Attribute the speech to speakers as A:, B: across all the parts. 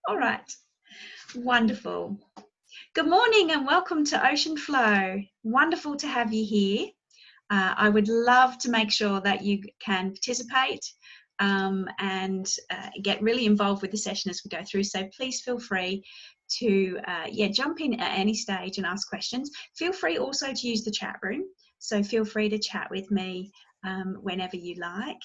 A: All right. Wonderful. Good morning and welcome to Ocean Flow. Wonderful to have you here. I would love to make sure that you can participate and get really involved with the session as we go through. So please feel free to jump in at any stage and ask questions. Feel free also to use the chat room. So feel free to chat with me whenever you like.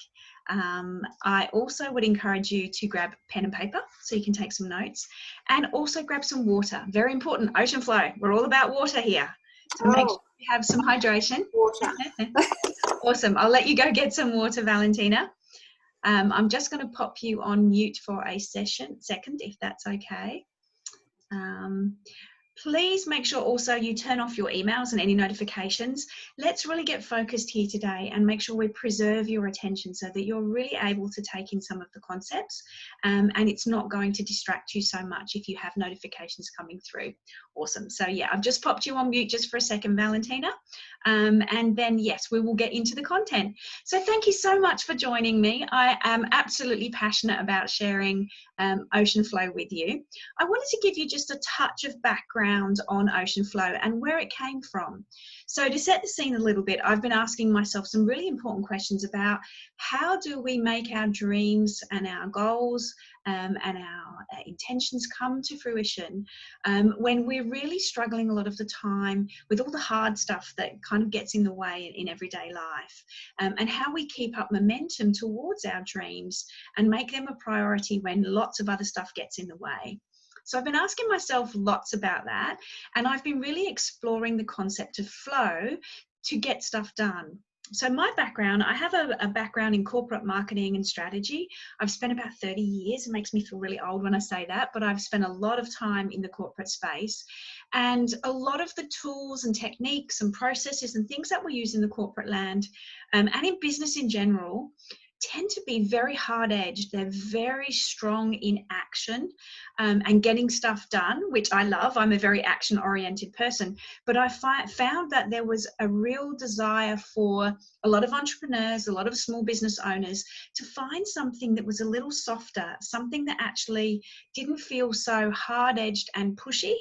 A: I also would encourage you to grab pen and paper so you can take some notes, and also grab some water. Very important. Ocean Flow. We're all about water here. So make sure you have some hydration.
B: Water.
A: Awesome. I'll let you go get some water, Valentina. I'm just going to pop you on mute for a second, if that's okay. Please make sure also you turn off your emails and any notifications. Let's really get focused here today and make sure we preserve your attention so that you're really able to take in some of the concepts, and it's not going to distract you so much if you have notifications coming through. Awesome. So yeah, I've just popped you on mute just for a second, Valentina. And then yes, we will get into the content. So thank you so much for joining me. I am absolutely passionate about sharing Ocean Flow with you. I wanted to give you just a touch of background on Ocean Flow and where it came from. So to set the scene a little bit, I've been asking myself some really important questions about how do we make our dreams and our goals and our intentions come to fruition when we're really struggling a lot of the time with all the hard stuff that kind of gets in the way in everyday life, and how we keep up momentum towards our dreams and make them a priority when lots of other stuff gets in the way. So I've been asking myself lots about that, and I've been really exploring the concept of flow to get stuff done. So my background, I have a background in corporate marketing and strategy. I've spent about 30 years. It makes me feel really old when I say that, but I've spent a lot of time in the corporate space. And a lot of the tools and techniques and processes and things that we use in the corporate land and in business in general tend to be very hard-edged. They're very strong in action and getting stuff done, which I love. I'm a very action-oriented person, but I found that there was a real desire for a lot of entrepreneurs, a lot of small business owners to find something that was a little softer, something that actually didn't feel so hard-edged and pushy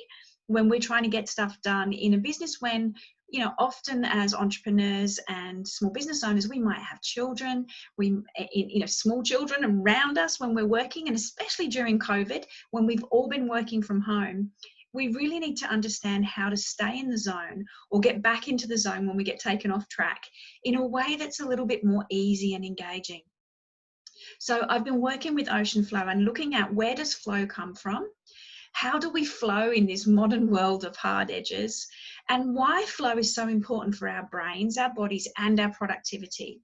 A: when we're trying to get stuff done in a business when, you know, often as entrepreneurs and small business owners, we might have children, small children around us when we're working, and especially during COVID, when we've all been working from home. We really need to understand how to stay in the zone or get back into the zone when we get taken off track in a way that's a little bit more easy and engaging. So I've been working with Ocean Flow and looking at where does flow come from? How do we flow in this modern world of hard edges? And why flow is so important for our brains, our bodies, and our productivity.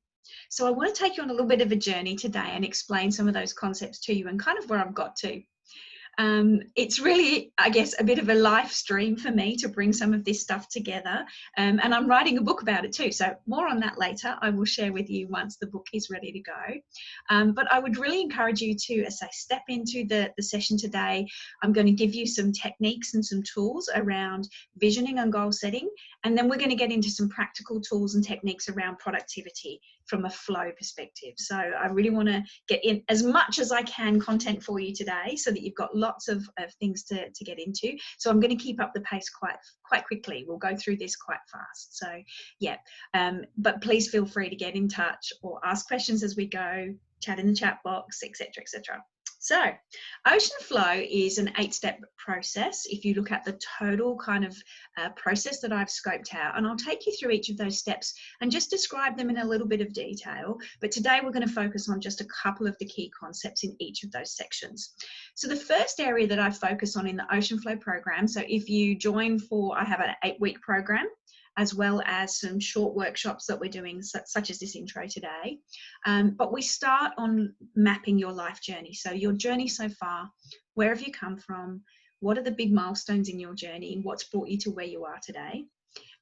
A: So I want to take you on a little bit of a journey today and explain some of those concepts to you and kind of where I've got to. It's really, I guess, a bit of a life stream for me to bring some of this stuff together. And I'm writing a book about it too. So more on that later. I will share with you once the book is ready to go. But I would really encourage you to, as I step into the session today, I'm going to give you some techniques and some tools around visioning and goal setting. And then we're going to get into some practical tools and techniques around productivity from a flow perspective. So I really want to get in as much as I can content for you today so that you've got lots of things to get into. So I'm going to keep up the pace quite quickly. We'll go through this quite fast. So yeah, but please feel free to get in touch or ask questions as we go, chat in the chat box, etc., etc. So Ocean Flow is an 8-step process if you look at the total kind of process that I've scoped out, and I'll take you through each of those steps and just describe them in a little bit of detail. But today we're going to focus on just a couple of the key concepts in each of those sections. So the first area that I focus on in the Ocean Flow program, so if you join I have an 8-week program, as well as some short workshops that we're doing, such as this intro today. But we start on mapping your life journey. So your journey so far, where have you come from? What are the big milestones in your journey? What's brought you to where you are today?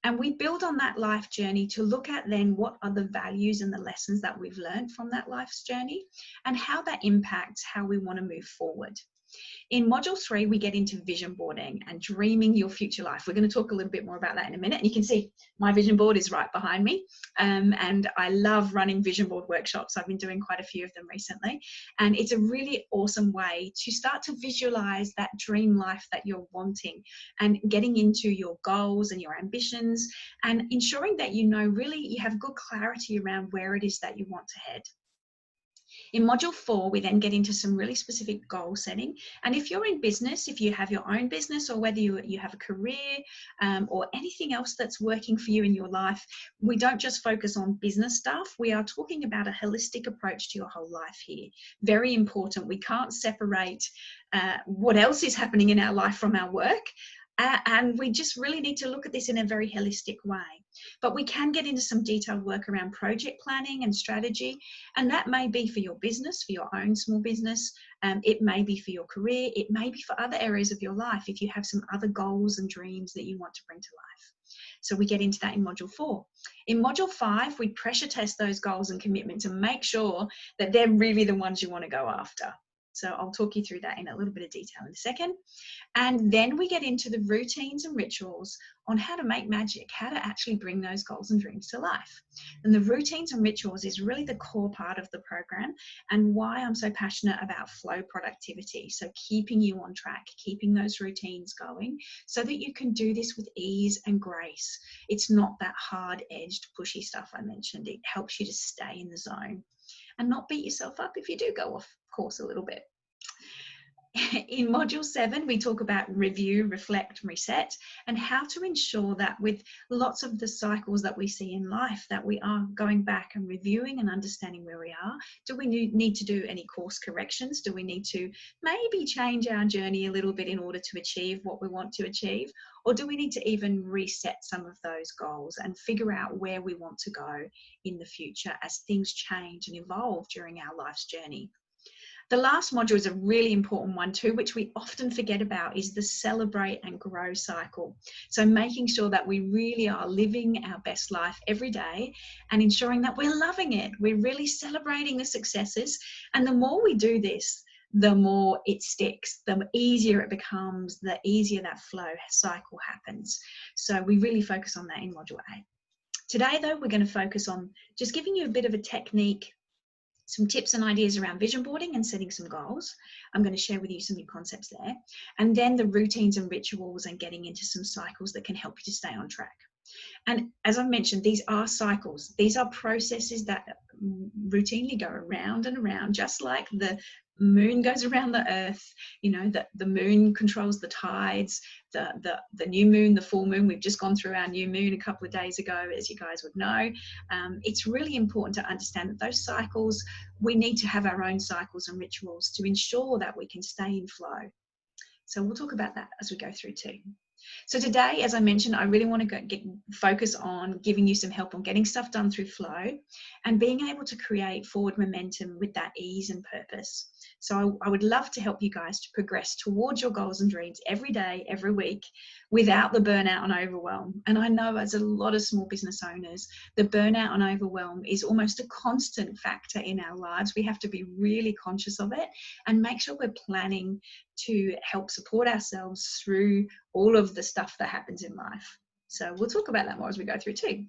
A: And we build on that life journey to look at then what are the values and the lessons that we've learned from that life's journey and how that impacts how we want to move forward. In module 3, we get into vision boarding and dreaming your future life. We're going to talk a little bit more about that in a minute. And you can see my vision board is right behind me. And I love running vision board workshops. I've been doing quite a few of them recently. And it's a really awesome way to start to visualize that dream life that you're wanting and getting into your goals and your ambitions and ensuring that you know really you have good clarity around where it is that you want to head. In module 4, we then get into some really specific goal setting. And if you're in business, if you have your own business, or whether you have a career or anything else that's working for you in your life, we don't just focus on business stuff. We are talking about a holistic approach to your whole life here. Very important. We can't separate what else is happening in our life from our work. And we just really need to look at this in a very holistic way. But we can get into some detailed work around project planning and strategy, and that may be for your business, for your own small business. It may be for your career. It may be for other areas of your life if you have some other goals and dreams that you want to bring to life. So we get into that in module 4. In module 5, we pressure test those goals and commitments and make sure that they're really the ones you want to go after. So I'll talk you through that in a little bit of detail in a second. And then we get into the routines and rituals on how to make magic, how to actually bring those goals and dreams to life. And the routines and rituals is really the core part of the program and why I'm so passionate about flow productivity. So keeping you on track, keeping those routines going so that you can do this with ease and grace. It's not that hard-edged, pushy stuff I mentioned. It helps you to stay in the zone and not beat yourself up if you do go off course a little bit. In module 7, we talk about review, reflect, reset, and how to ensure that with lots of the cycles that we see in life, that we are going back and reviewing and understanding where we are. Do we need to do any course corrections? Do we need to maybe change our journey a little bit in order to achieve what we want to achieve? Or do we need to even reset some of those goals and figure out where we want to go in the future as things change and evolve during our life's journey? The last module is a really important one too, which we often forget about, is the celebrate and grow cycle. So making sure that we really are living our best life every day and ensuring that we're loving it. We're really celebrating the successes. And the more we do this, the more it sticks, the easier it becomes, the easier that flow cycle happens. So we really focus on that in module 8. Today though, we're going to focus on just giving you a bit of a technique, some tips and ideas around vision boarding and setting some goals. I'm going to share with you some new concepts there. And then the routines and rituals and getting into some cycles that can help you to stay on track. And as I mentioned, these are cycles. These are processes that routinely go around and around, just like the moon goes around the earth. You know, the moon controls the tides, the new moon, the full moon. We've just gone through our new moon a couple of days ago, as you guys would know. It's really important to understand that those cycles, we need to have our own cycles and rituals to ensure that we can stay in flow. So we'll talk about that as we go through too. So today, as I mentioned, I really want to focus on giving you some help on getting stuff done through flow and being able to create forward momentum with that ease and purpose. So I would love to help you guys to progress towards your goals and dreams every day, every week, without the burnout and overwhelm. And I know as a lot of small business owners, the burnout and overwhelm is almost a constant factor in our lives. We have to be really conscious of it and make sure we're planning to help support ourselves through all of the stuff that happens in life. So we'll talk about that more as we go through too.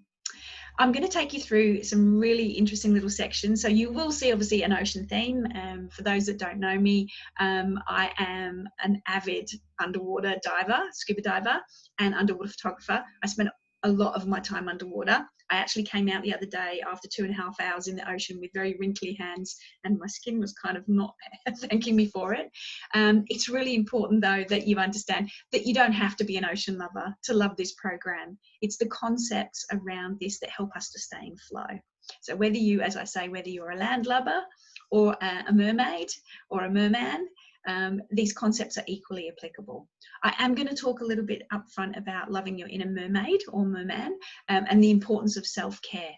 A: I'm going to take you through some really interesting little sections. So you will see obviously an ocean theme. For those that don't know me, I am an avid underwater diver, scuba diver and underwater photographer. I spent a lot of my time underwater. I actually came out the other day after 2.5 hours in the ocean with very wrinkly hands and my skin was kind of not thanking me for it. It's really important though that you understand that you don't have to be an ocean lover to love this program. It's the concepts around this that help us to stay in flow. So whether you, as I say, whether you're a land lover or a mermaid or a merman, these concepts are equally applicable. I am going to talk a little bit up front about loving your inner mermaid or merman and the importance of self-care.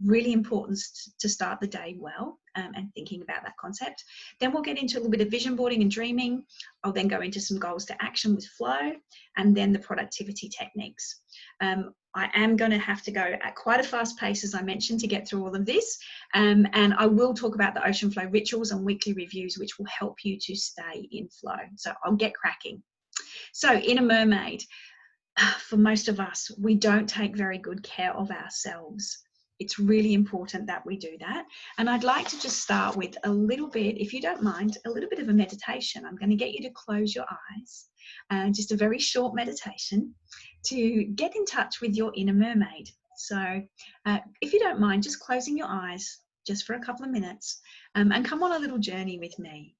A: Really important to start the day well and thinking about that concept. Then we'll get into a little bit of vision boarding and dreaming. I'll then go into some goals to action with flow, and then the productivity techniques. I am going to have to go at quite a fast pace, as I mentioned, to get through all of this. And I will talk about the ocean flow rituals and weekly reviews, which will help you to stay in flow. So I'll get cracking. So in a mermaid, for most of us, we don't take very good care of ourselves. It's really important that we do that. And I'd like to just start with a little bit, if you don't mind, a little bit of a meditation. I'm going to get you to close your eyes, just a very short meditation to get in touch with your inner mermaid. So if you don't mind, just closing your eyes just for a couple of minutes and come on a little journey with me.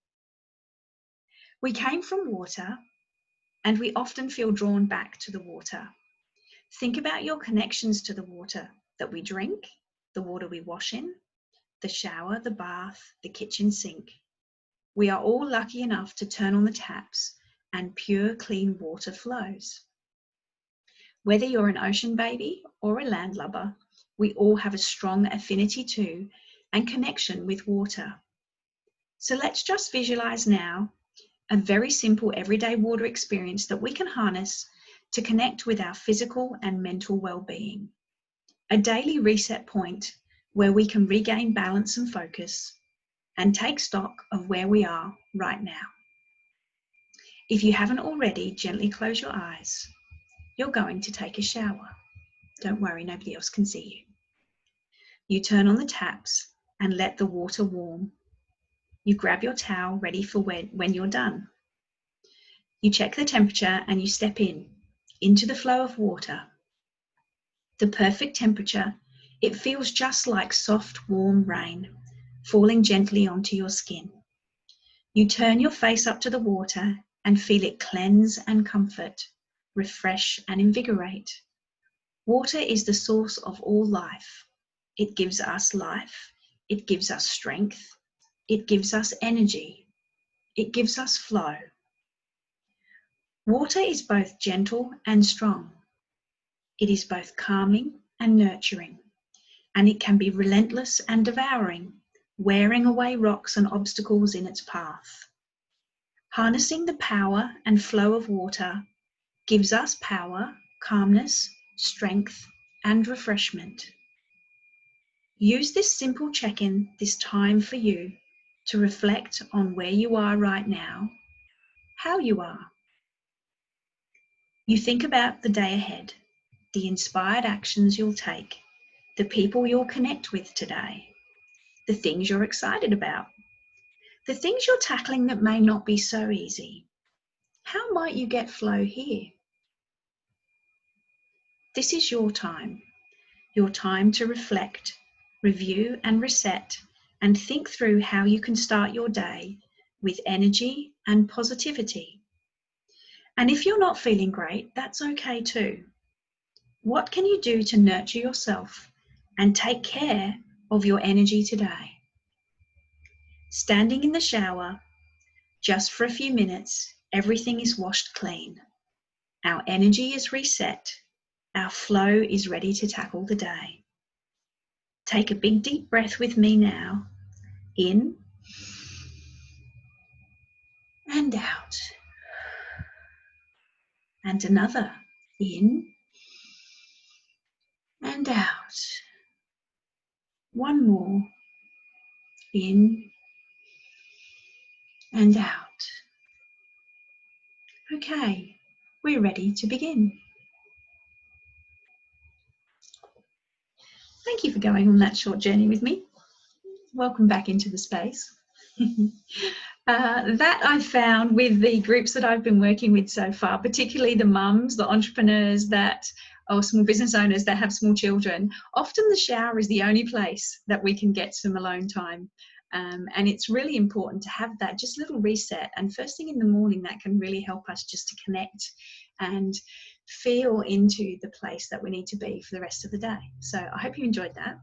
A: We came from water, and we often feel drawn back to the water. Think about your connections to the water that we drink, the water we wash in, the shower, the bath, the kitchen sink. We are all lucky enough to turn on the taps and pure, clean water flows. Whether you're an ocean baby or a landlubber, we all have a strong affinity to and connection with water. So let's just visualize now a very simple everyday water experience that we can harness to connect with our physical and mental well-being. A daily reset point where we can regain balance and focus and take stock of where we are right now. If you haven't already, gently close your eyes. You're going to take a shower. Don't worry, nobody else can see you. You turn on the taps and let the water warm. You grab your towel ready for when you're done. You check the temperature and you step into the flow of water. The perfect temperature, it feels just like soft, warm rain falling gently onto your skin. You turn your face up to the water and feel it cleanse and comfort, refresh and invigorate. Water is the source of all life. It gives us life. It gives us strength. It gives us energy. It gives us flow. Water is both gentle and strong. It is both calming and nurturing, and it can be relentless and devouring, wearing away rocks and obstacles in its path. Harnessing the power and flow of water gives us power, calmness, strength, and refreshment. Use this simple check-in, this time for you, to reflect on where you are right now, how you are. You think about the day ahead, the inspired actions you'll take, the people you'll connect with today, the things you're excited about, the things you're tackling that may not be so easy. How might you get flow here? This is your time to reflect, review and reset, and think through how you can start your day with energy and positivity. And if you're not feeling great, that's okay too. What can you do to nurture yourself and take care of your energy today? Standing in the shower, just for a few minutes, everything is washed clean. Our energy is reset. Our flow is ready to tackle the day. Take a big deep breath with me now. In and out. And another. In and out. One more. In and out. Okay, we're ready to begin. Thank you for going on that short journey with me. Welcome back into the space. That I've found with the groups that I've been working with so far, particularly the mums, the entrepreneurs or small business owners that have small children, often the shower is the only place that we can get some alone time. And it's really important to have that just little reset. And first thing in the morning, that can really help us just to connect and feel into the place that we need to be for the rest of the day. So I hope you enjoyed that.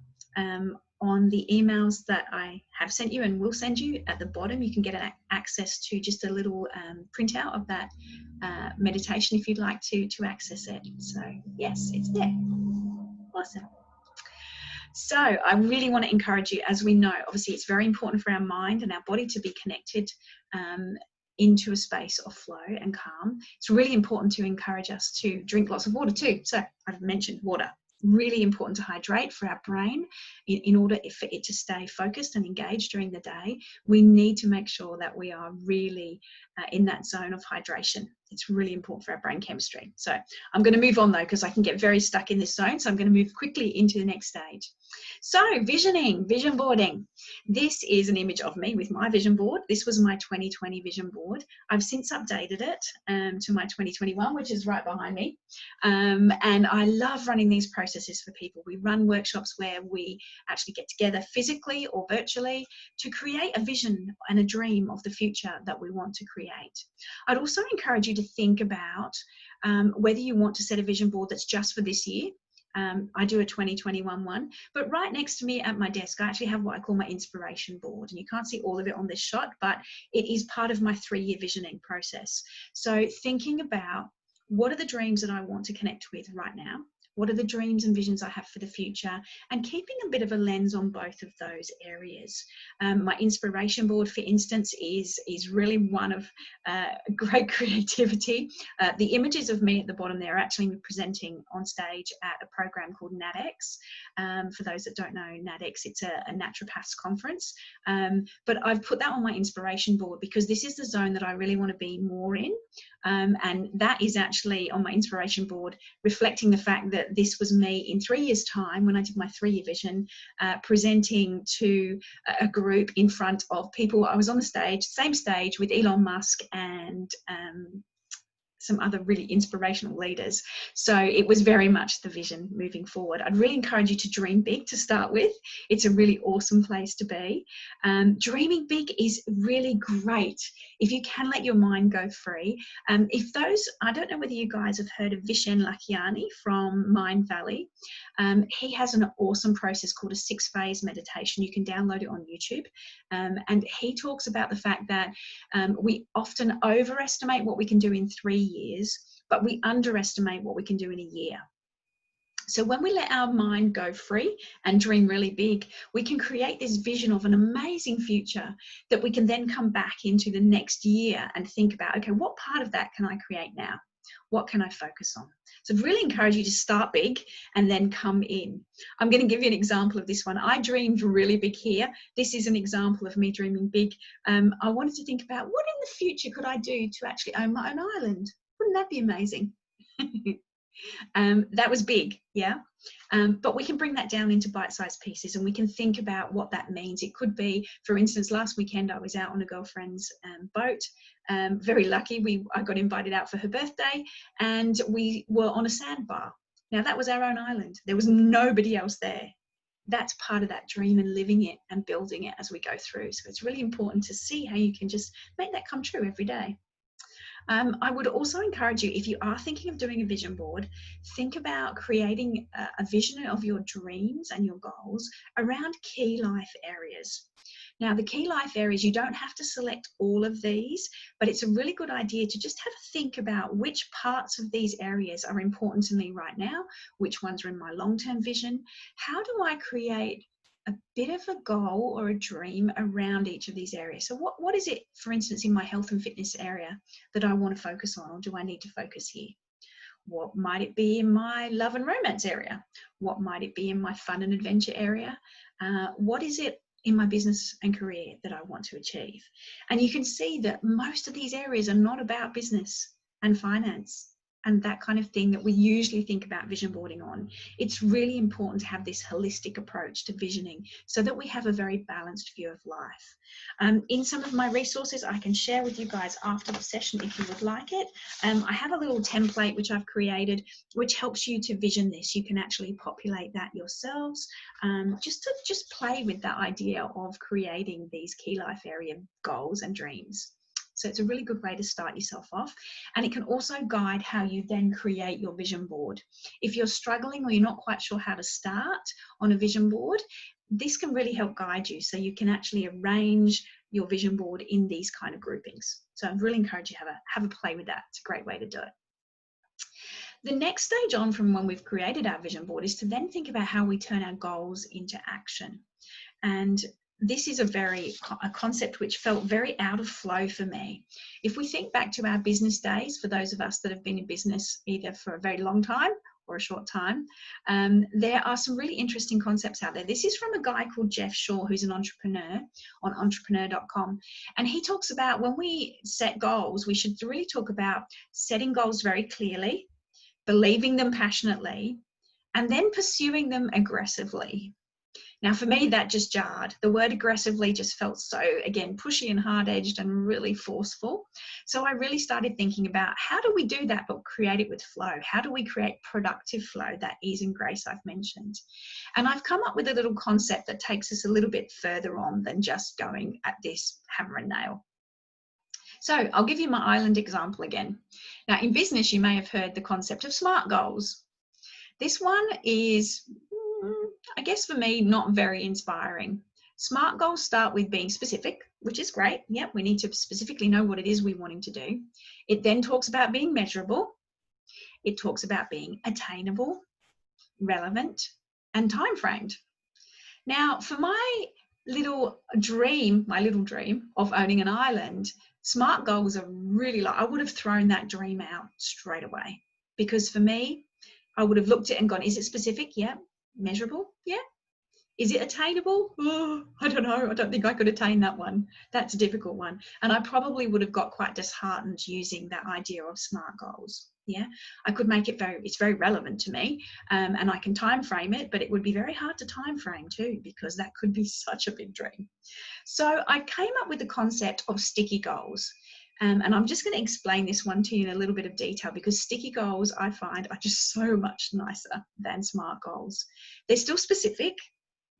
A: On the emails that I have sent you and will send you at the bottom, you can get access to just a little printout of that meditation if you'd like to access it. So yes, it's there. Awesome. So I really want to encourage you, as we know, obviously it's very important for our mind and our body to be connected into a space of flow and calm. It's really important to encourage us to drink lots of water too. So I've mentioned water. Really important to hydrate for our brain in order for it to stay focused and engaged during the day. We need to make sure that we are really in that zone of hydration. It's really important for our brain chemistry. So I'm going to move on though, because I can get very stuck in this zone. So I'm going to move quickly into the next stage. So visioning, vision boarding. This is an image of me with my vision board. This was my 2020 vision board. I've since updated it to my 2021, which is right behind me. And I love running these processes for people. We run workshops where we actually get together physically or virtually to create a vision and a dream of the future that we want to create. I'd also encourage you to think about whether you want to set a vision board that's just for this year. I do a 2021 one, but right next to me at my desk, I actually have what I call my inspiration board. And you can't see all of it on this shot, but it is part of my 3-year visioning process. So thinking about what are the dreams that I want to connect with right now? What are the dreams and visions I have for the future? And keeping a bit of a lens on both of those areas. My inspiration board, for instance, is really one of great creativity. The images of me at the bottom there are actually presenting on stage at a program called NADX. For those that don't know NADX, it's a naturopaths conference. But I've put that on my inspiration board because this is the zone that I really want to be more in. And that is actually on my inspiration board, reflecting the fact that this was me in 3 years' time when I did my 3-year vision, presenting to a group in front of people. I was on the stage, same stage with Elon Musk and some other really inspirational leaders. So it was very much the vision moving forward. I'd really encourage you to dream big to start with. It's a really awesome place to be. Dreaming big is really great if you can let your mind go free. I don't know whether you guys have heard of Vishen Lakhiani from Mind Valley. He has an awesome process called a 6-phase meditation. You can download it on YouTube. And he talks about the fact that we often overestimate what we can do in 3 years, but we underestimate what we can do in a year. So when we let our mind go free and dream really big, we can create this vision of an amazing future that we can then come back into the next year and think about, okay, what part of that can I create now? What can I focus on? So I'd really encourage you to start big and then come in. I'm going to give you an example of this one. I dreamed really big here. This is an example of me dreaming big. I wanted to think about what in the future could I do to actually own my own island? Wouldn't that be amazing? That was big, yeah. But we can bring that down into bite-sized pieces and we can think about what that means. It could be, for instance, last weekend I was out on a girlfriend's boat. Very lucky, I got invited out for her birthday and we were on a sandbar. Now that was our own island. There was nobody else there. That's part of that dream and living it and building it as we go through. So it's really important to see how you can just make that come true every day. I would also encourage you, if you are thinking of doing a vision board, think about creating a vision of your dreams and your goals around key life areas. Now, the key life areas, you don't have to select all of these, but it's a really good idea to just have a think about which parts of these areas are important to me right now, which ones are in my long-term vision. How do I create a bit of a goal or a dream around each of these areas? So what is it, for instance, in my health and fitness area that I want to focus on, or do I need to focus here? What might it be in my love and romance area? What might it be in my fun and adventure area? What is it in my business and career that I want to achieve? And you can see that most of these areas are not about business and finance and that kind of thing that we usually think about vision boarding on. It's really important to have this holistic approach to visioning so that we have a very balanced view of life. In some of my resources, I can share with you guys after the session if you would like it. I have a little template which I've created which helps you to vision this. You can actually populate that yourselves, just play with that idea of creating these key life area goals and dreams. So it's a really good way to start yourself off. And it can also guide how you then create your vision board. If you're struggling or you're not quite sure how to start on a vision board, this can really help guide you so you can actually arrange your vision board in these kind of groupings. So I really encourage you to have a play with that. It's a great way to do it. The next stage on from when we've created our vision board is to then think about how we turn our goals into action. And this is a concept which felt very out of flow for me. If we think back to our business days, for those of us that have been in business either for a very long time or a short time, there are some really interesting concepts out there. This is from a guy called Jeff Shaw, who's an entrepreneur on entrepreneur.com. And he talks about when we set goals, we should really talk about setting goals very clearly, believing them passionately, and then pursuing them aggressively. Now, for me, that just jarred. The word aggressively just felt so, again, pushy and hard-edged and really forceful. So I really started thinking about how do we do that, but create it with flow? How do we create productive flow, that ease and grace I've mentioned? And I've come up with a little concept that takes us a little bit further on than just going at this hammer and nail. So I'll give you my island example again. Now, in business, you may have heard the concept of SMART goals. This one is, I guess for me, not very inspiring. SMART goals start with being specific, which is great. Yep, we need to specifically know what it is we're wanting to do. It then talks about being measurable. It talks about being attainable, relevant, and time-framed. Now, for my little dream of owning an island, SMART goals are really like, I would have thrown that dream out straight away, because for me, I would have looked at it and gone, is it specific? Yeah. Measurable? Yeah. Is it attainable? Oh, I don't know. I don't think I could attain that one. That's a difficult one. And I probably would have got quite disheartened using that idea of SMART goals. Yeah. I could make it it's very relevant to me, and I can time frame it, but it would be very hard to time frame too, because that could be such a big dream. So I came up with the concept of sticky goals. And I'm just going to explain this one to you in a little bit of detail, because sticky goals I find are just so much nicer than SMART goals. They're still specific.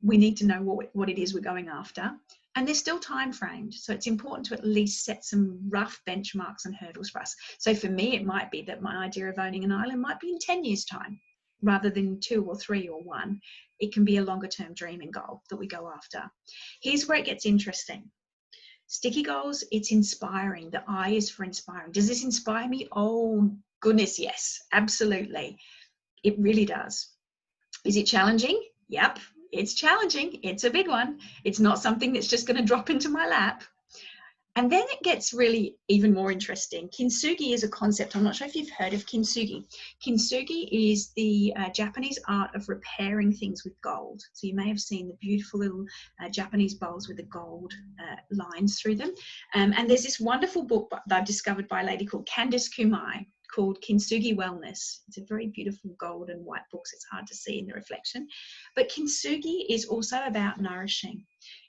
A: We need to know what it is we're going after. And they're still time framed. So it's important to at least set some rough benchmarks and hurdles for us. So for me, it might be that my idea of owning an island might be in 10 years' time, rather than 2 or 3 or 1. It can be a longer term dream and goal that we go after. Here's where it gets interesting. Sticky goals, it's inspiring. The I is for inspiring. Does this inspire me? Oh, goodness, yes, absolutely. It really does. Is it challenging? Yep, it's challenging. It's a big one. It's not something that's just going to drop into my lap. And then it gets really even more interesting. Kintsugi is a concept. I'm not sure if you've heard of kintsugi. Kintsugi is the Japanese art of repairing things with gold. So you may have seen the beautiful little Japanese bowls with the gold lines through them. And there's this wonderful book that I've discovered by a lady called Candice Kumai called Kintsugi Wellness. It's a very beautiful gold and white book, so it's hard to see in the reflection. But kintsugi is also about nourishing.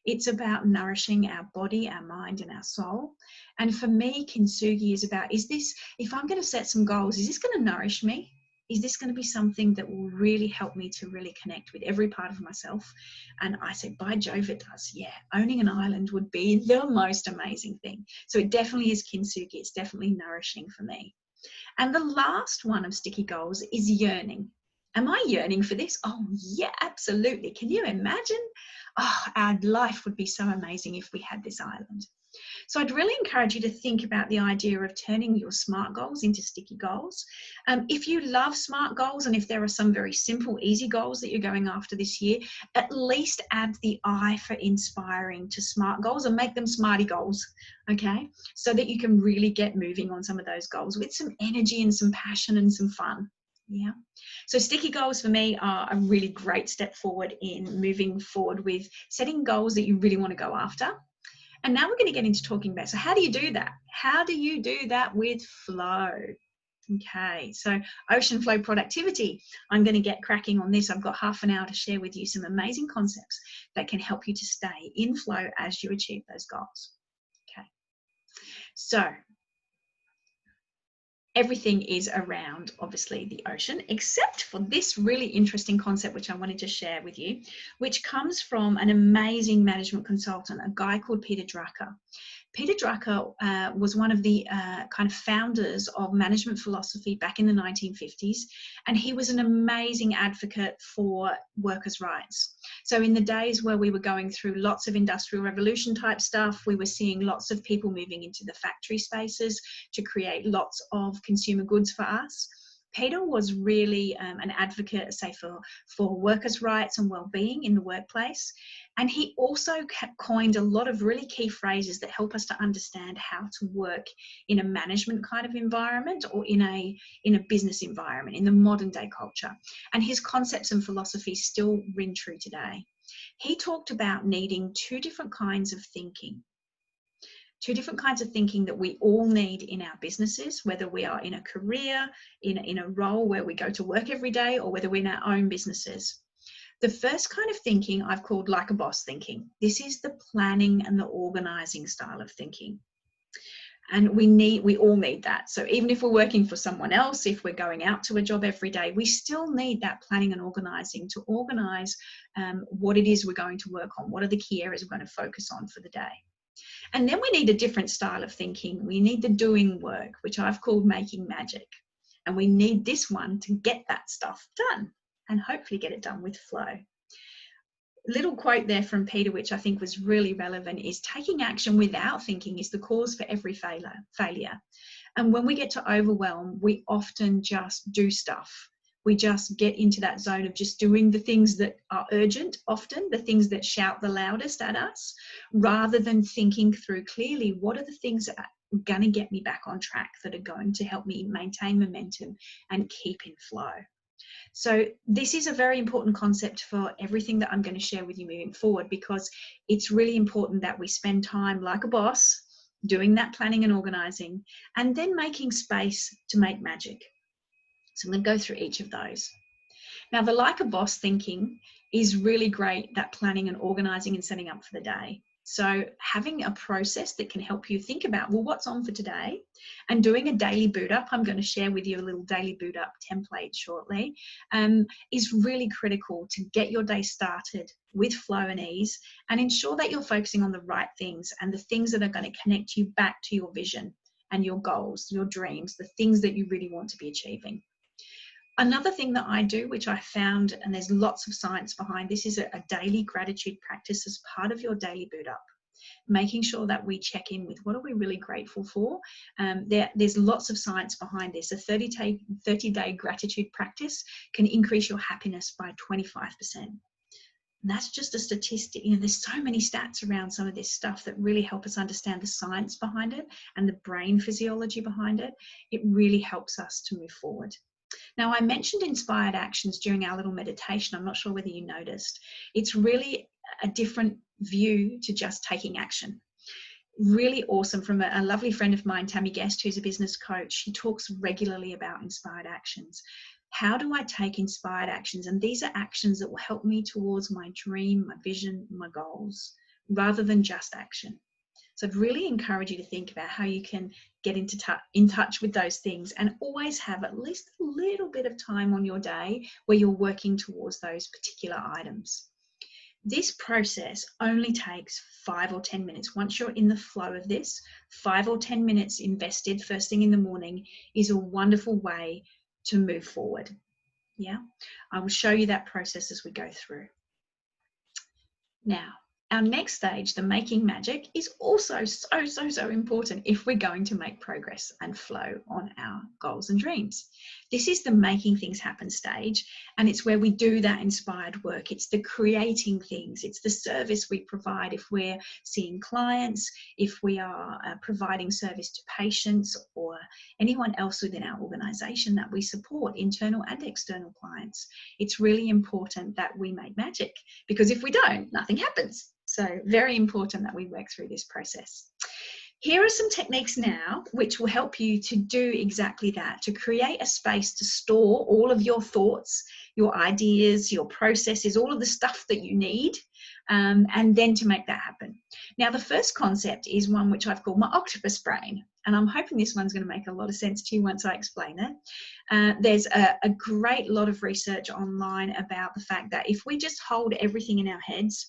A: It's about nourishing our body, our mind, and our soul. And for me, kintsugi is about, if I'm going to set some goals, is this going to nourish me? Is this going to be something that will really help me to really connect with every part of myself? And I said, by Jove, it does. Yeah, owning an island would be the most amazing thing. So it definitely is kintsugi. It's definitely nourishing for me. And the last one of sticky goals is yearning. Am I yearning for this? Oh, yeah, absolutely. Can you imagine? Oh, our life would be so amazing if we had this island. So I'd really encourage you to think about the idea of turning your SMART goals into sticky goals. If you love SMART goals, and if there are some very simple, easy goals that you're going after this year, at least add the I for inspiring to SMART goals and make them smarty goals, okay? So that you can really get moving on some of those goals with some energy and some passion and some fun. Yeah. So sticky goals for me are a really great step forward in moving forward with setting goals that you really want to go after. And now we're going to get into talking about, so how do you do that? How do you do that with flow? Okay, so ocean flow productivity. I'm going to get cracking on this. I've got half an hour to share with you some amazing concepts that can help you to stay in flow as you achieve those goals. Okay, so everything is around, obviously, the ocean, except for this really interesting concept, which I wanted to share with you, which comes from an amazing management consultant, a guy called Peter Drucker. Peter Drucker was one of the kind of founders of management philosophy back in the 1950s, and he was an amazing advocate for workers' rights. So in the days where we were going through lots of industrial revolution type stuff, we were seeing lots of people moving into the factory spaces to create lots of consumer goods for us. Peter was really an advocate, say, for workers' rights and well-being in the workplace. And he also coined a lot of really key phrases that help us to understand how to work in a management kind of environment or in a business environment, in the modern day culture. And his concepts and philosophies still ring true today. He talked about needing two different kinds of thinking that we all need in our businesses, whether we are in a career, in a role where we go to work every day, or whether we're in our own businesses. The first kind of thinking I've called like a boss thinking. This is the planning and the organizing style of thinking. And we all need that. So even if we're working for someone else, if we're going out to a job every day, we still need that planning and organizing to organize what it is we're going to work on. What are the key areas we're going to focus on for the day? And then we need a different style of thinking. We need the doing work, which I've called making magic. And we need this one to get that stuff done and hopefully get it done with flow. Little quote there from Peter, which I think was really relevant, is taking action without thinking is the cause for every failure. And when we get to overwhelm, we often just do stuff. We just get into that zone of just doing the things that are urgent, often the things that shout the loudest at us, rather than thinking through clearly what are the things that are going to get me back on track, that are going to help me maintain momentum and keep in flow. So this is a very important concept for everything that I'm going to share with you moving forward, because it's really important that we spend time like a boss doing that planning and organizing, and then making space to make magic. So I'm going to go through each of those. Now, the like a boss thinking is really great, that planning and organizing and setting up for the day. So having a process that can help you think about, well, what's on for today, and doing a daily boot up. I'm going to share with you a little daily boot up template shortly, is really critical to get your day started with flow and ease, and ensure that you're focusing on the right things and the things that are going to connect you back to your vision and your goals, your dreams, the things that you really want to be achieving. Another thing that I do, which I found, and there's lots of science behind this, is a daily gratitude practice as part of your daily boot up. Making sure that we check in with what are we really grateful for. There's lots of science behind this. A 30-day gratitude practice can increase your happiness by 25%. And that's just a statistic. You know, there's so many stats around some of this stuff that really help us understand the science behind it and the brain physiology behind it. It really helps us to move forward. Now, I mentioned inspired actions during our little meditation. I'm not sure whether you noticed. It's really a different view to just taking action. Really awesome. From a lovely friend of mine, Tammy Guest, who's a business coach. She talks regularly about inspired actions. How do I take inspired actions? And these are actions that will help me towards my dream, my vision, my goals, rather than just action. So I'd really encourage you to think about how you can get in touch with those things, and always have at least a little bit of time on your day where you're working towards those particular items. This process only takes 5 or 10 minutes. Once you're in the flow of this, 5 or 10 minutes invested first thing in the morning is a wonderful way to move forward. Yeah, I will show you that process as we go through. Now, our next stage, the making magic, is also so important if we're going to make progress and flow on our goals and dreams. This is the making things happen stage, and it's where we do that inspired work. It's the creating things. It's the service we provide if we're seeing clients, if we are providing service to patients or anyone else within our organization that we support, internal and external clients. It's really important that we make magic, because if we don't, nothing happens. So very important that we work through this process. Here are some techniques now which will help you to do exactly that, to create a space to store all of your thoughts, your ideas, your processes, all of the stuff that you need, and then to make that happen. Now, the first concept is one which I've called my octopus brain, and I'm hoping this one's going to make a lot of sense to you once I explain it. There's a great lot of research online about the fact that if we just hold everything in our heads,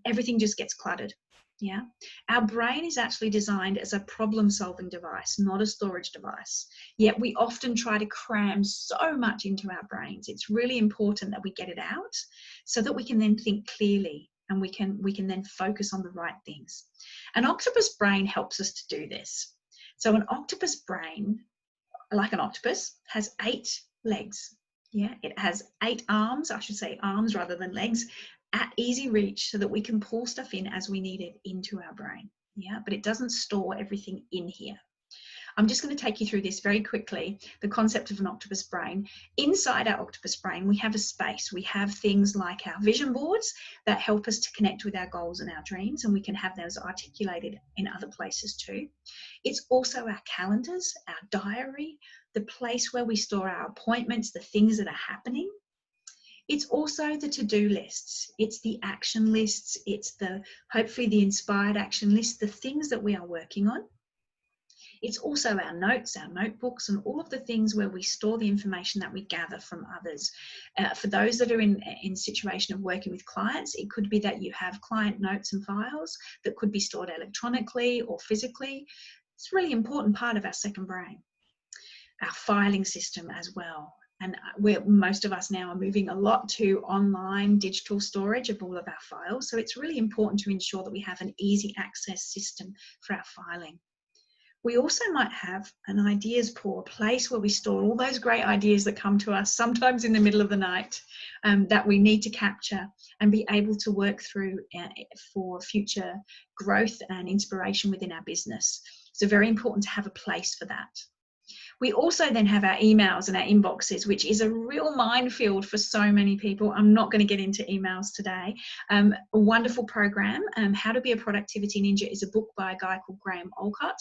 A: everything just gets cluttered. Yeah, our brain is actually designed as a problem-solving device, not a storage device. Yet we often try to cram so much into our brains. It's really important that we get it out so that we can then think clearly, and we can then focus on the right things. An octopus brain helps us to do this. So an octopus brain like an octopus, has 8 legs. Yeah, it has 8 arms, I should say arms rather than legs, at easy reach so that we can pull stuff in as we need it into our brain. Yeah, but it doesn't store everything in here. I'm just going to take you through this very quickly, the concept of an octopus brain. Inside our octopus brain, we have a space. We have things like our vision boards that help us to connect with our goals and our dreams, and we can have those articulated in other places too. It's also our calendars, our diary, the place where we store our appointments, the things that are happening. It's also the to-do lists. It's the action lists. It's hopefully the inspired action list, the things that we are working on. It's also our notes, our notebooks, and all of the things where we store the information that we gather from others. For those that are in situation of working with clients, it could be that you have client notes and files that could be stored electronically or physically. It's a really important part of our second brain. Our filing system as well. And most of us now are moving a lot to online digital storage of all of our files. So it's really important to ensure that we have an easy access system for our filing. We also might have an ideas pool, a place where we store all those great ideas that come to us sometimes in the middle of the night that we need to capture and be able to work through for future growth and inspiration within our business. So very important to have a place for that. We also then have our emails and our inboxes, which is a real minefield for so many people. I'm not going to get into emails today. A wonderful program, How to Be a Productivity Ninja, is a book by a guy called Graham Olcott.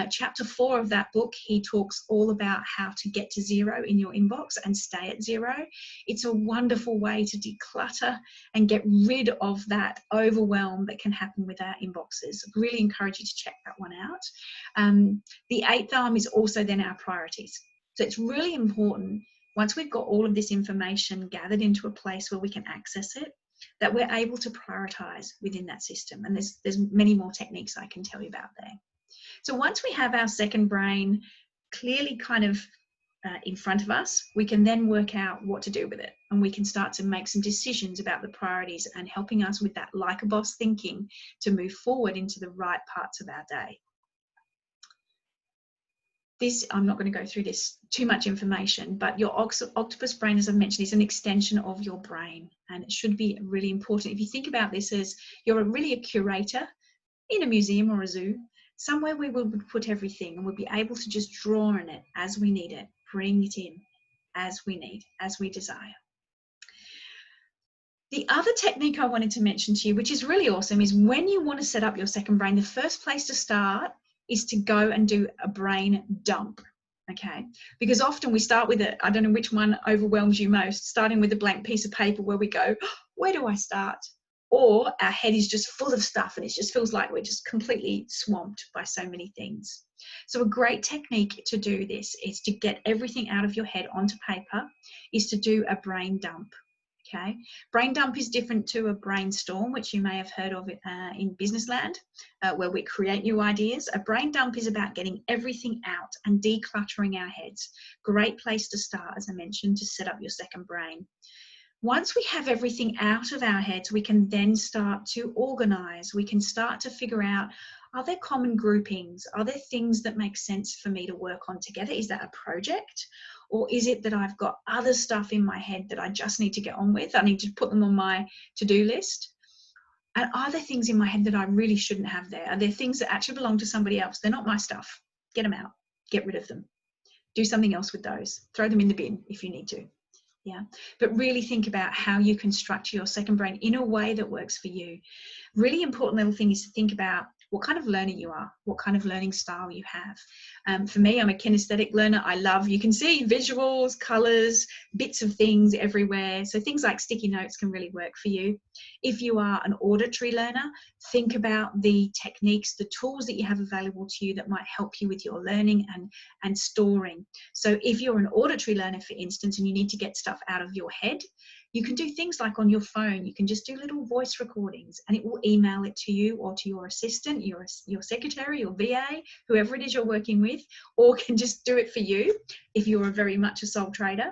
A: Chapter 4 of that book, he talks all about how to get to zero in your inbox and stay at zero. It's a wonderful way to declutter and get rid of that overwhelm that can happen with our inboxes. I really encourage you to check that one out. The 8th arm is also then our priorities. So it's really important, once we've got all of this information gathered into a place where we can access it, that we're able to prioritize within that system. And there's many more techniques I can tell you about there. So once we have our second brain clearly kind of in front of us, we can then work out what to do with it. And we can start to make some decisions about the priorities and helping us with that like a boss thinking to move forward into the right parts of our day. I'm not going to go through this too much information, but your octopus brain, as I mentioned, is an extension of your brain, and it should be really important. If you think about this as you're really a curator in a museum or a zoo, somewhere we will put everything and we'll be able to just draw on it as we need it, bring it in as we need, as we desire. The other technique I wanted to mention to you, which is really awesome, is when you want to set up your second brain, the first place to start is to go and do a brain dump, okay? Because often we start with it, I don't know which one overwhelms you most, starting with a blank piece of paper where we go, where do I start? Or our head is just full of stuff and it just feels like we're just completely swamped by so many things. So a great technique to do this is to get everything out of your head onto paper, is to do a brain dump. Okay, brain dump is different to a brainstorm, which you may have heard of in business land, where we create new ideas. A brain dump is about getting everything out and decluttering our heads. Great place to start, as I mentioned, to set up your second brain. Once we have everything out of our heads, we can then start to organize. We can start to figure out, are there common groupings? Are there things that make sense for me to work on together? Is that a project? Or is it that I've got other stuff in my head that I just need to get on with? I need to put them on my to-do list. And are there things in my head that I really shouldn't have there? Are there things that actually belong to somebody else? They're not my stuff. Get them out. Get rid of them. Do something else with those. Throw them in the bin if you need to. Yeah, but really think about how you can structure your second brain in a way that works for you. Really important little thing is to think about what kind of learner you are, what kind of learning style you have. For me, I'm a kinesthetic learner. I love, you can see visuals, colors, bits of things everywhere. So things like sticky notes can really work for you. If you are an auditory learner, think about the techniques, the tools that you have available to you that might help you with your learning and storing. So if you're an auditory learner, for instance, and you need to get stuff out of your head, you can do things like on your phone, you can just do little voice recordings and it will email it to you or to your assistant, your secretary, your VA, whoever it is you're working with, or can just do it for you if you're very much a sole trader.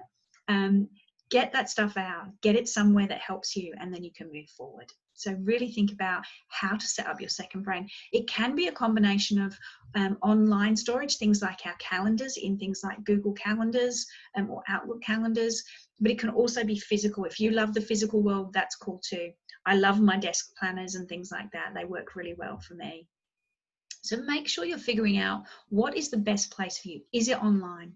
A: Get that stuff out, get it somewhere that helps you, and then you can move forward. So really think about how to set up your second brain. It can be a combination of online storage, things like our calendars in things like Google Calendars or Outlook calendars, but it can also be physical. If you love the physical world, that's cool too. I love my desk planners and things like that. They work really well for me. So make sure you're figuring out what is the best place for you. Is it online?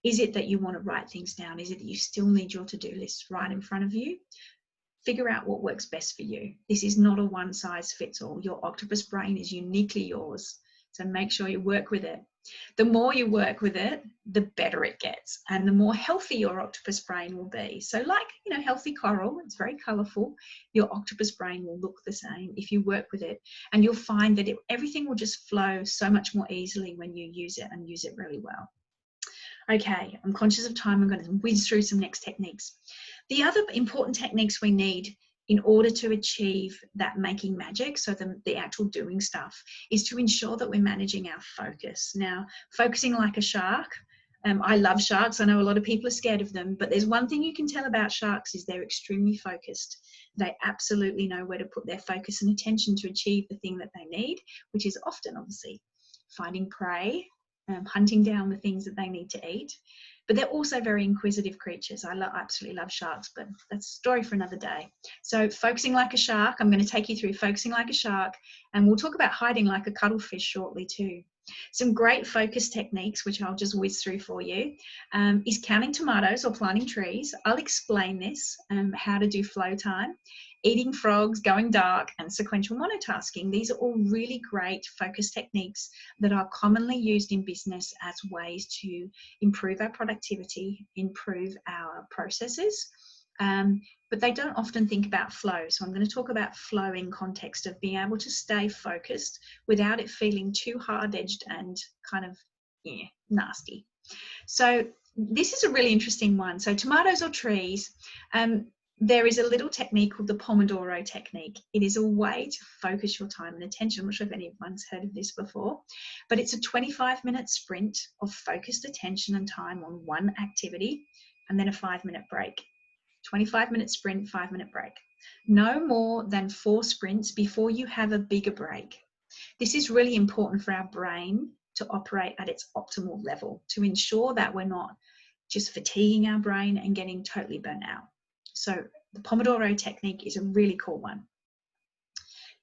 A: Is it that you want to write things down? Is it that you still need your to-do list right in front of you? Figure out what works best for you. This is not a one size fits all. Your octopus brain is uniquely yours. So make sure you work with it. The more you work with it, the better it gets, and the more healthy your octopus brain will be. So like, healthy coral, it's very colorful. Your octopus brain will look the same if you work with it, and you'll find that everything will just flow so much more easily when you use it, and use it really well. Okay, I'm conscious of time. I'm going to whiz through some next techniques. The other important techniques we need in order to achieve that making magic, so the actual doing stuff, is to ensure that we're managing our focus. Now, focusing like a shark, I love sharks. I know a lot of people are scared of them, but there's one thing you can tell about sharks is they're extremely focused. They absolutely know where to put their focus and attention to achieve the thing that they need, which is often, obviously, finding prey, hunting down the things that they need to eat. But they're also very inquisitive creatures. I absolutely love sharks, but that's a story for another day. So focusing like a shark, I'm going to take you through focusing like a shark, and we'll talk about hiding like a cuttlefish shortly too. Some great focus techniques, which I'll just whiz through for you, is counting tomatoes or planting trees. I'll explain this, how to do flow time, eating frogs, going dark, and sequential monotasking. These are all really great focus techniques that are commonly used in business as ways to improve our productivity, improve our processes, but they don't often think about flow. So I'm going to talk about flow in context of being able to stay focused without it feeling too hard-edged and kind of nasty. So this is a really interesting one. So tomatoes or trees, there is a little technique called the Pomodoro technique. It is a way to focus your time and attention. I'm not sure if anyone's heard of this before, but it's a 25-minute sprint of focused attention and time on one activity, and then a 5-minute break. 25-minute sprint, 5-minute break. No more than 4 sprints before you have a bigger break. This is really important for our brain to operate at its optimal level, to ensure that we're not just fatiguing our brain and getting totally burnt out. So the Pomodoro technique is a really cool one.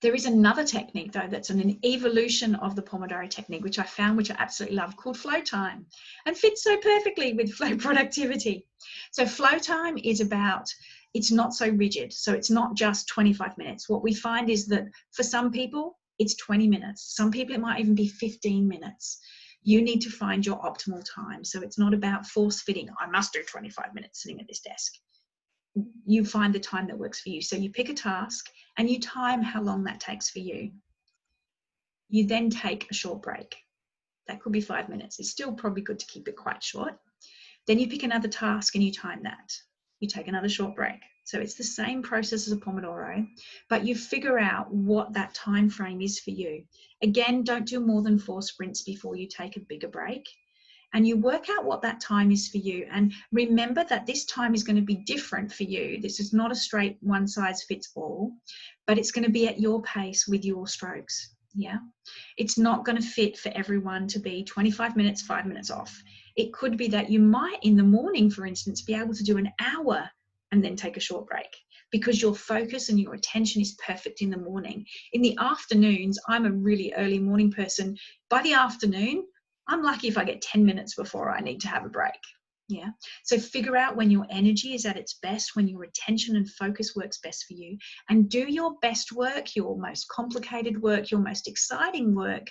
A: There is another technique though that's an evolution of the Pomodoro technique, which I found, which I absolutely love, called flow time, and fits so perfectly with flow productivity. So flow time is about, it's not so rigid. So it's not just 25 minutes. What we find is that for some people, it's 20 minutes. Some people, it might even be 15 minutes. You need to find your optimal time. So it's not about force fitting. I must do 25 minutes sitting at this desk. You find the time that works for you. So you pick a task and you time how long that takes for you. You then take a short break. That could be 5 minutes. It's still probably good to keep it quite short. Then you pick another task and you time that. You take another short break. So it's the same process as a Pomodoro, but you figure out what that time frame is for you. Again, don't do more than 4 sprints before you take a bigger break. And you work out what that time is for you. And remember that this time is going to be different for you. This is not a straight one size fits all, but it's going to be at your pace with your strokes. Yeah. It's not going to fit for everyone to be 25 minutes, 5 minutes off. It could be that you might in the morning, for instance, be able to do an hour and then take a short break because your focus and your attention is perfect in the morning. In the afternoons, I'm a really early morning person. By the afternoon, I'm lucky if I get 10 minutes before I need to have a break. Yeah. So figure out when your energy is at its best, when your attention and focus works best for you, and do your best work, your most complicated work, your most exciting work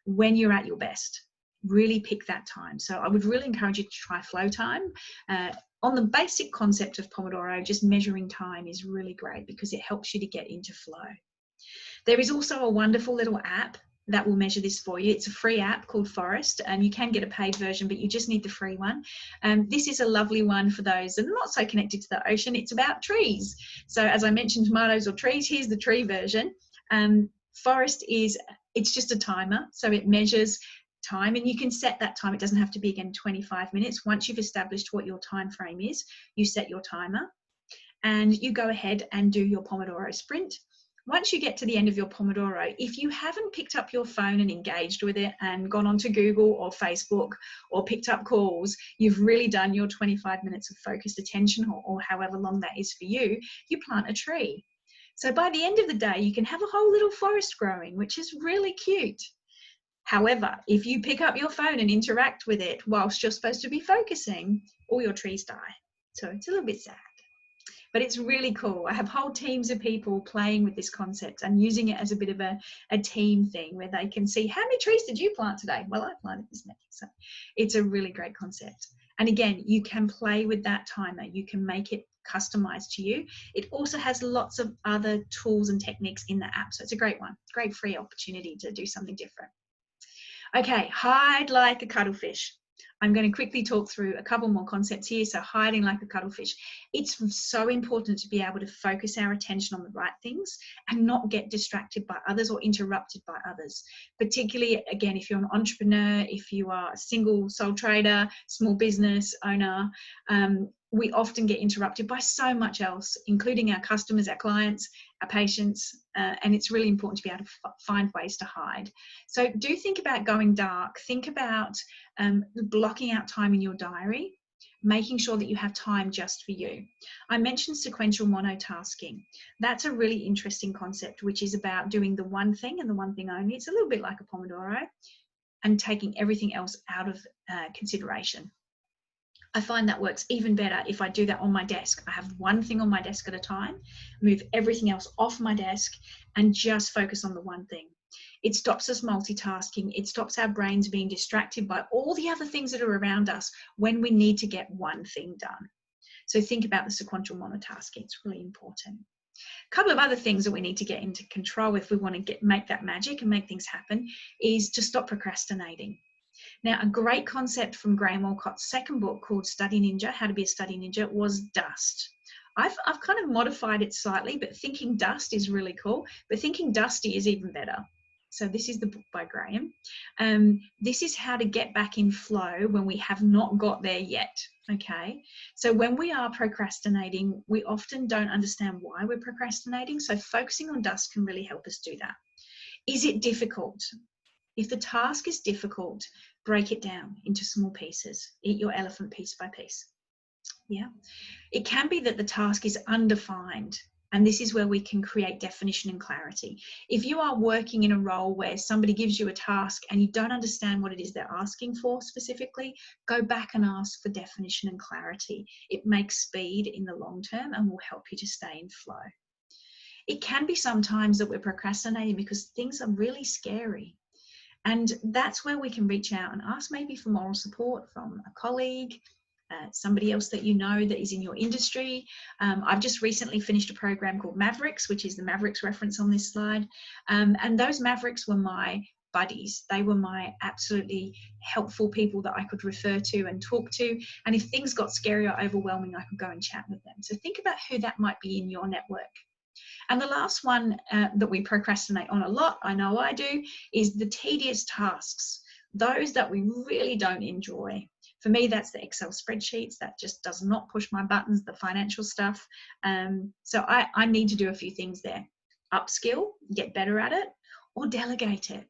A: when you're at your best. Really pick that time. So I would really encourage you to try flow time. On the basic concept of Pomodoro, just measuring time is really great because it helps you to get into flow. There is also a wonderful little app that will measure this for you. It's a free app called Forest, and you can get a paid version, but you just need the free one. This is a lovely one for those that are not so connected to the ocean. It's about trees. So as I mentioned, tomatoes or trees, here's the tree version. Forest it's just a timer, so it measures time, and you can set that time. It doesn't have to be, again, 25 minutes. Once you've established what your time frame is, you set your timer and you go ahead and do your Pomodoro sprint. once you get to the end of your Pomodoro, if you haven't picked up your phone and engaged with it and gone onto Google or Facebook or picked up calls, you've really done your 25 minutes of focused attention, or however long that is for you, you plant a tree. So by the end of the day, you can have a whole little forest growing, which is really cute. However, if you pick up your phone and interact with it whilst you're supposed to be focusing, all your trees die. So it's a little bit sad. But it's really cool. I have whole teams of people playing with this concept and using it as a bit of a team thing where they can see, how many trees did you plant today? Well, I planted this many. So it's a really great concept. And again, you can play with that timer. You can make it customized to you. It also has lots of other tools and techniques in the app. So it's a great one. Great free opportunity to do something different. Okay, hide like a cuttlefish. I'm going to quickly talk through a couple more concepts here. So hiding like a cuttlefish. It's so important to be able to focus our attention on the right things and not get distracted by others or interrupted by others. Particularly, again, if you're an entrepreneur, if you are a single sole trader, small business owner, we often get interrupted by so much else, including our customers, our clients, our patients, and it's really important to be able to find ways to hide. So do think about going dark. Think about blocking out time in your diary, making sure that you have time just for you. I mentioned sequential monotasking. That's a really interesting concept, which is about doing the one thing and the one thing only. It's a little bit like a Pomodoro and taking everything else out of consideration. I find that works even better if I do that on my desk. I have one thing on my desk at a time, move everything else off my desk and just focus on the one thing. It stops us multitasking. It stops our brains being distracted by all the other things that are around us when we need to get one thing done. So think about the sequential monotasking. It's really important. A couple of other things that we need to get into control if we want to make that magic and make things happen is to stop procrastinating. Now, a great concept from Graham Alcott's second book called Study Ninja, How to Be a Study Ninja, was dust. I've kind of modified it slightly, but thinking dust is really cool. But thinking dusty is even better. So this is the book by Graham. This is how to get back in flow when we have not got there yet. Okay, so when we are procrastinating, we often don't understand why we're procrastinating. So focusing on dust can really help us do that. Is it difficult? If the task is difficult, break it down into small pieces. Eat your elephant piece by piece. Yeah. It can be that the task is undefined, and this is where we can create definition and clarity. If you are working in a role where somebody gives you a task and you don't understand what it is they're asking for specifically, go back and ask for definition and clarity. It makes speed in the long term and will help you to stay in flow. It can be sometimes that we're procrastinating because things are really scary. And that's where we can reach out and ask maybe for moral support from a colleague, somebody else that you know that is in your industry. I've just recently finished a program called Mavericks, which is the Mavericks reference on this slide. And those Mavericks were my buddies. They were my absolutely helpful people that I could refer to and talk to. And if things got scary or overwhelming, I could go and chat with them. So think about who that might be in your network. And the last one that we procrastinate on a lot, I know I do, is the tedious tasks, those that we really don't enjoy. For me, that's the Excel spreadsheets. That just does not push my buttons, the financial stuff. So I need to do a few things there. Upskill, get better at it, or delegate it.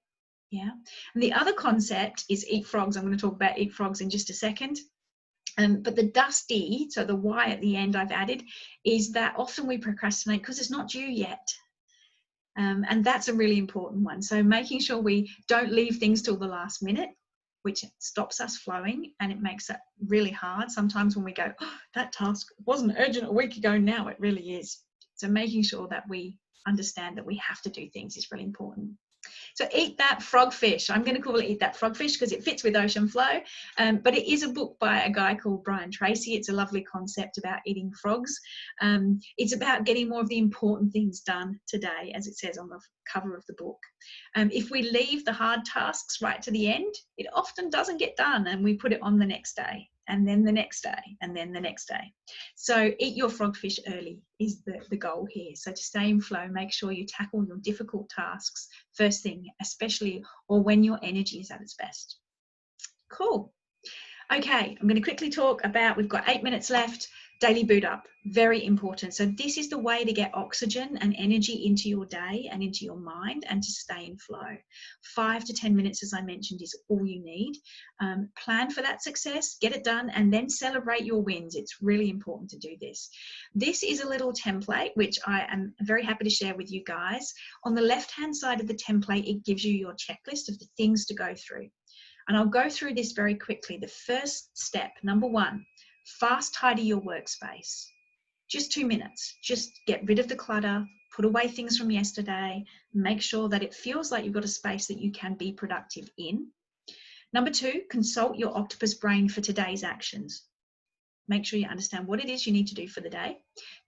A: Yeah. And the other concept is eat frogs. I'm going to talk about eat frogs in just a second. But the dusty, so the Y at the end I've added, is that often we procrastinate because it's not due yet. And that's a really important one. So making sure we don't leave things till the last minute, which stops us flowing, and it makes it really hard. Sometimes when we go, oh, that task wasn't urgent a week ago, now it really is. So making sure that we understand that we have to do things is really important. So Eat That Frogfish. I'm going to call it Eat That Frogfish because it fits with Ocean Flow. But it is a book by a guy called Brian Tracy. It's a lovely concept about eating frogs. It's about getting more of the important things done today, as it says on the cover of the book. If we leave the hard tasks right to the end, it often doesn't get done, and we put it on the next day, and then the next day, and then the next day. So eat your frogfish early is the goal here. So to stay in flow, make sure you tackle your difficult tasks first thing, especially or when your energy is at its best. Cool. Okay, I'm going to quickly talk about, we've got 8 minutes left, Daily boot up, very important. So this is the way to get oxygen and energy into your day and into your mind and to stay in flow. 5 to 10 minutes, as I mentioned, is all you need. Plan for that success, get it done, and then celebrate your wins. It's really important to do this. This is a little template, which I am very happy to share with you guys. On the left-hand side of the template, it gives you your checklist of the things to go through. And I'll go through this very quickly. The first step, number 1, fast tidy your workspace. Just 2 minutes. Just get rid of the clutter, put away things from yesterday, make sure that it feels like you've got a space that you can be productive in. Number 2, consult your octopus brain for today's actions. Make sure you understand what it is you need to do for the day.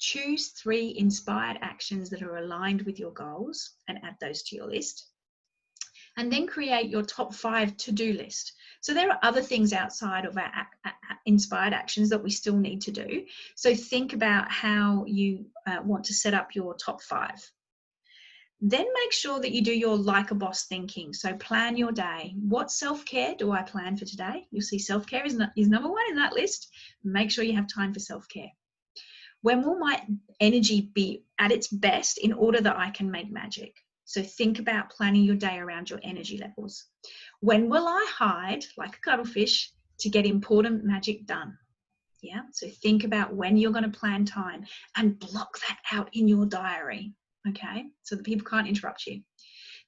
A: Choose 3 inspired actions that are aligned with your goals and add those to your list. And then create your top 5 to-do list. So there are other things outside of our inspired actions that we still need to do. So think about how you want to set up your top 5. Then make sure that you do your like a boss thinking. So plan your day. What self-care do I plan for today? You'll see self-care is number 1 in that list. Make sure you have time for self-care. When will my energy be at its best in order that I can make magic? So think about planning your day around your energy levels. When will I hide like a cuttlefish to get important magic done? Yeah, so think about when you're going to plan time and block that out in your diary, okay, so that people can't interrupt you.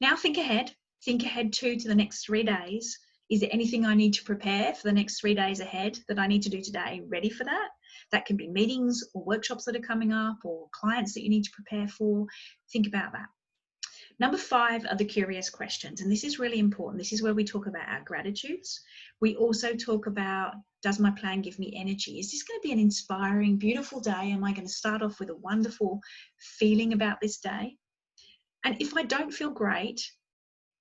A: Now think ahead too to the next 3 days. Is there anything I need to prepare for the next 3 days ahead that I need to do today? Ready for that? That can be meetings or workshops that are coming up or clients that you need to prepare for. Think about that. Number 5 are the curious questions, and this is really important. This is where we talk about our gratitudes. We also talk about, does my plan give me energy? Is this going to be an inspiring, beautiful day? Am I going to start off with a wonderful feeling about this day? And if I don't feel great,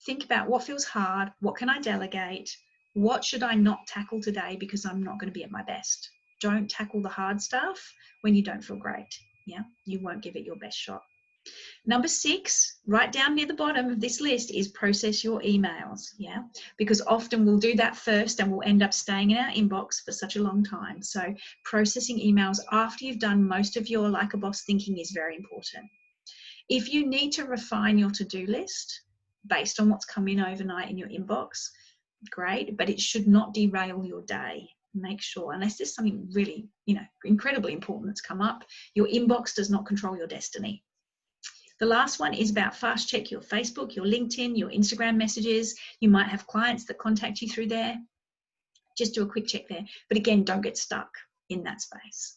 A: think about what feels hard, what can I delegate, what should I not tackle today because I'm not going to be at my best. Don't tackle the hard stuff when you don't feel great. Yeah, you won't give it your best shot. Number 6, right down near the bottom of this list, is process your emails. Yeah, because often we'll do that first and we'll end up staying in our inbox for such a long time. So processing emails after you've done most of your like a boss thinking is very important. If you need to refine your to-do list based on what's come in overnight in your inbox, great, but it should not derail your day. Make sure, unless there's something really, incredibly important that's come up, your inbox does not control your destiny. The last one is about fast check your Facebook, your LinkedIn, your Instagram messages. You might have clients that contact you through there. Just do a quick check there. But again, don't get stuck in that space.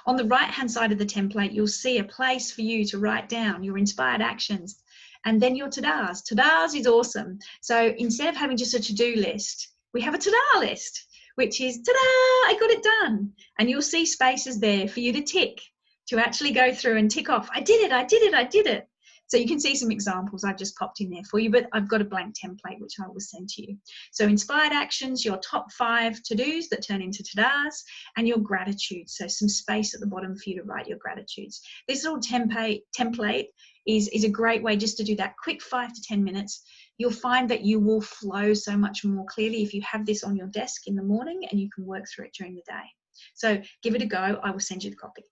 A: On the right-hand side of the template, you'll see a place for you to write down your inspired actions and then your to-dos. To-dos is awesome. So instead of having just a to-do list, we have a to-do list, which is, ta-da, I got it done. And you'll see spaces there for you to tick, to actually go through and tick off, I did it, I did it, I did it. So you can see some examples I've just popped in there for you, but I've got a blank template which I will send to you. So inspired actions, your top 5 to-dos that turn into to-dos, and your gratitudes. So some space at the bottom for you to write your gratitudes. This little template is a great way just to do that quick 5 to 10 minutes. You'll find that you will flow so much more clearly if you have this on your desk in the morning and you can work through it during the day. So give it a go. I will send you the copy.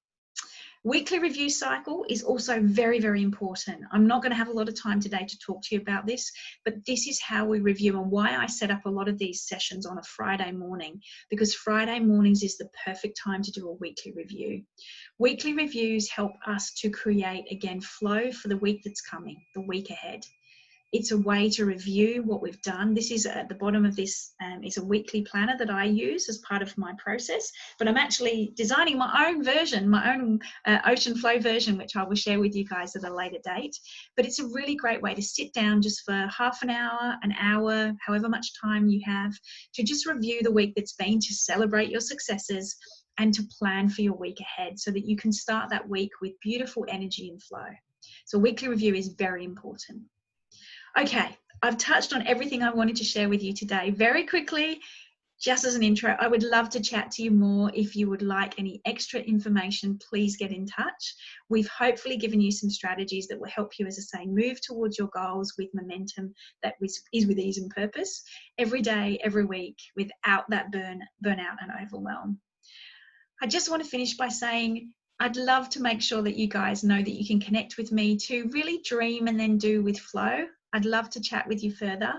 A: Weekly review cycle is also very, very important. I'm not going to have a lot of time today to talk to you about this, but this is how we review and why I set up a lot of these sessions on a Friday morning, because Friday mornings is the perfect time to do a weekly review. Weekly reviews help us to create, again, flow for the week that's coming, the week ahead. It's a way to review what we've done. This is at the bottom of this is a weekly planner that I use as part of my process, but I'm actually designing my own version, my own Ocean Flow version, which I will share with you guys at a later date. But it's a really great way to sit down just for half an hour, however much time you have, to just review the week that's been, to celebrate your successes and to plan for your week ahead so that you can start that week with beautiful energy and flow. So weekly review is very important. Okay, I've touched on everything I wanted to share with you today. Very quickly, just as an intro, I would love to chat to you more. If you would like any extra information, please get in touch. We've hopefully given you some strategies that will help you, as I say, move towards your goals with momentum that is with ease and purpose every day, every week, without that burnout and overwhelm. I just want to finish by saying I'd love to make sure that you guys know that you can connect with me to really dream and then do with flow. I'd love to chat with you further.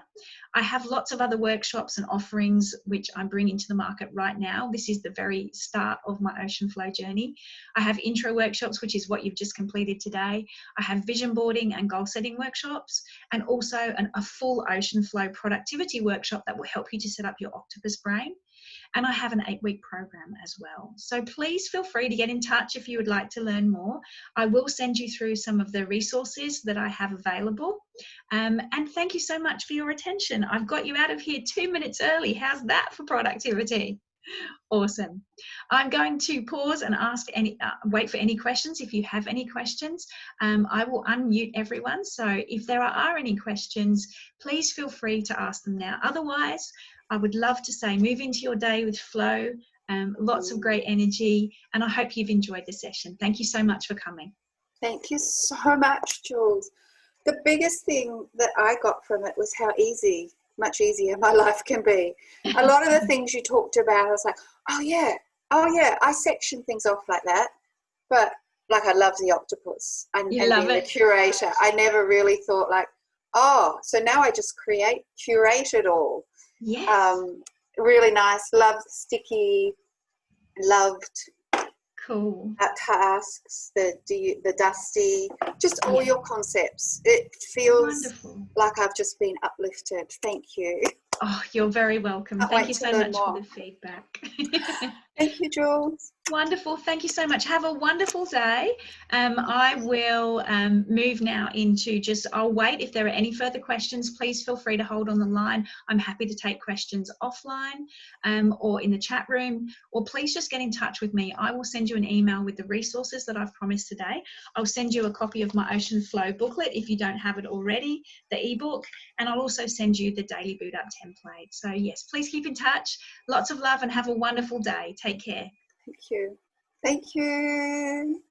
A: I have lots of other workshops and offerings which I'm bringing to the market right now. This is the very start of my Ocean Flow journey. I have intro workshops, which is what you've just completed today. I have vision boarding and goal setting workshops, and also a full Ocean Flow productivity workshop that will help you to set up your octopus brain. And I have an 8-week program as well. So please feel free to get in touch if you would like to learn more. I will send you through some of the resources that I have available. And thank you so much for your attention. I've got you out of here 2 minutes early. How's that for productivity? Awesome. I'm going to pause and wait for any questions. If you have any questions, I will unmute everyone. So if there are any questions, please feel free to ask them now. Otherwise, I would love to say move into your day with flow, lots of great energy, and I hope you've enjoyed the session. Thank you so much for coming.
B: Thank you so much, Jules. The biggest thing that I got from it was how much easier my life can be. A lot of the things you talked about, I was like, oh yeah, I section things off like that. But like, I love the octopus and being the curator. I never really thought like, oh, so now I just curate it all.
A: Yes.
B: Really nice. Loved sticky. Loved
A: cool
B: tasks. The dusty. Just all your concepts. It feels wonderful. Like I've just been uplifted. Thank you.
A: Oh, you're very welcome. Thank you so much for the feedback.
B: Thank you, Jules.
A: Wonderful. Thank you so much. Have a wonderful day. I will move now into I'll wait. If there are any further questions, please feel free to hold on the line. I'm happy to take questions offline or in the chat room, or please just get in touch with me. I will send you an email with the resources that I've promised today. I'll send you a copy of my Ocean Flow booklet if you don't have it already, the ebook, and I'll also send you the Daily Boot Up template. So yes, please keep in touch. Lots of love and have a wonderful day. Take care.
B: Thank you. Thank you.